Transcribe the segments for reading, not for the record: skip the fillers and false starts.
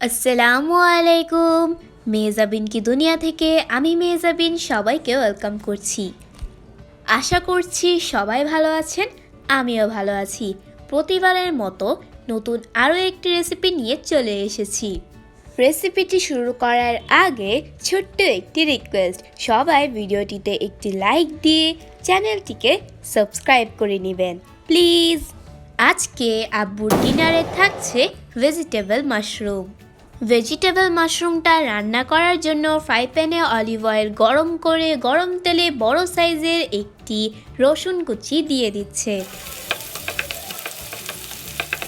আসসালামু আলাইকুম। মেহজাবিন কি দুনিয়া থেকে আমি মেহজাবিন সবাইকে ওয়েলকাম করছি। আশা করছি সবাই ভালো আছেন, আমিও ভালো আছি। প্রতিবারের মতো নতুন আরও একটি রেসিপি নিয়ে চলে এসেছি। রেসিপিটি শুরু করার আগে ছোট্ট একটি রিকোয়েস্ট, সবাই ভিডিওটিতে একটি লাইক দিয়ে চ্যানেলটিকে সাবস্ক্রাইব করে নেবেন প্লিজ। আজকে আব্বুর ডিনারে থাকছে ভেজিটেবল মাশরুম। ভেজিটেবল মাশরুমটা রান্না করার জন্য ফ্রাই প্যানে অলিভ অয়েল গরম করে গরম তেলে বড় সাইজের একটি রসুন কুচি দিয়ে দিচ্ছে।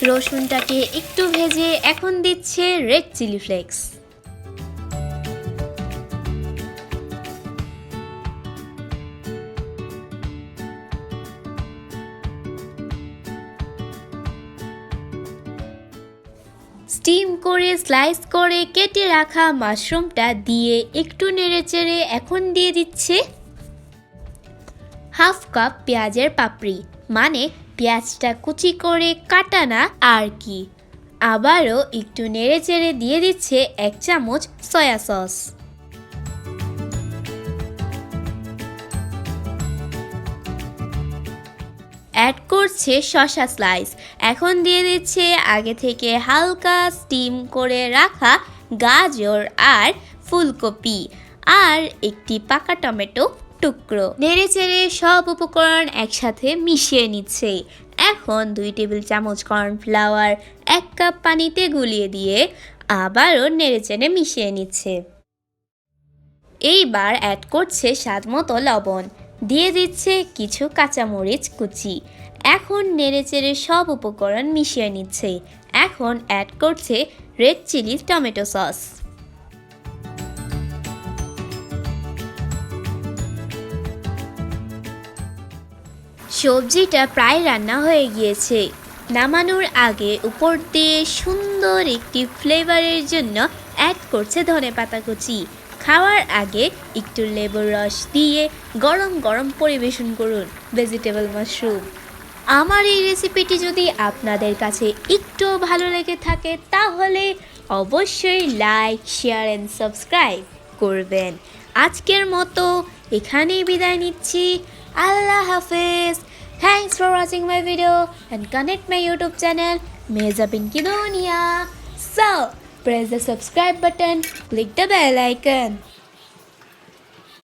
রসুনটাকে একটু ভেজে এখন দিচ্ছে রেড চিলি ফ্লেক্স। স্টিম করে স্লাইস করে কেটে রাখা মাশরুমটা দিয়ে একটু নেড়েচেড়ে এখন দিয়ে দিচ্ছে হাফ কাপ পেঁয়াজের পাপড়ি, মানে পেঁয়াজটা কুচি করে কাটা না আর কি। আবারও একটু নেড়েচেড়ে দিয়ে দিচ্ছে 1 চামচ সয়া সস। অ্যাড করছে শসা স্লাইস। এখন দিয়ে দিচ্ছে আগে থেকে হালকা স্টিম করে রাখা গাজর আর ফুলকপি আর একটি পাকা টমেটো টুকরো। নেড়েচেড়ে সব উপকরণ একসাথে মিশিয়ে নিচ্ছে। এখন 2 টেবিল চামচ কর্নফ্লাওয়ার 1 কাপ পানিতে গুলিয়ে দিয়ে আবারও নেড়েচেড়ে মিশিয়ে নিচ্ছে। এইবার অ্যাড করছে স্বাদ মতো লবণ, দিয়ে দিচ্ছে কিছু কাঁচামরিচ কুচি। এখন নেড়েচেড়ে সব উপকরণ মিশিয়ে নিচ্ছে। এখন অ্যাড করছে রেড চিলি টমেটো সস। সবজিটা প্রায় রান্না হয়ে গিয়েছে। নামানোর আগে উপর দিয়ে সুন্দর একটি ফ্লেভারের জন্য অ্যাড করছে ধনেপাতা কুচি। খাওয়ার আগে একটু লেবুর রস দিয়ে গরম গরম পরিবেশন করুন ভেজিটেবল মাশরুম। আমার এই রেসিপিটি যদি আপনাদের কাছে একটু ভালো লেগে থাকে তাহলে অবশ্যই লাইক, শেয়ার অ্যান্ড সাবস্ক্রাইব করবেন। আজকের মতো এখানেই বিদায় নিচ্ছি। আল্লাহ হাফেজ। Thanks for watching my video and connect my YouTube channel Mahjaben ki Duniya. So, press the subscribe button, click the bell icon.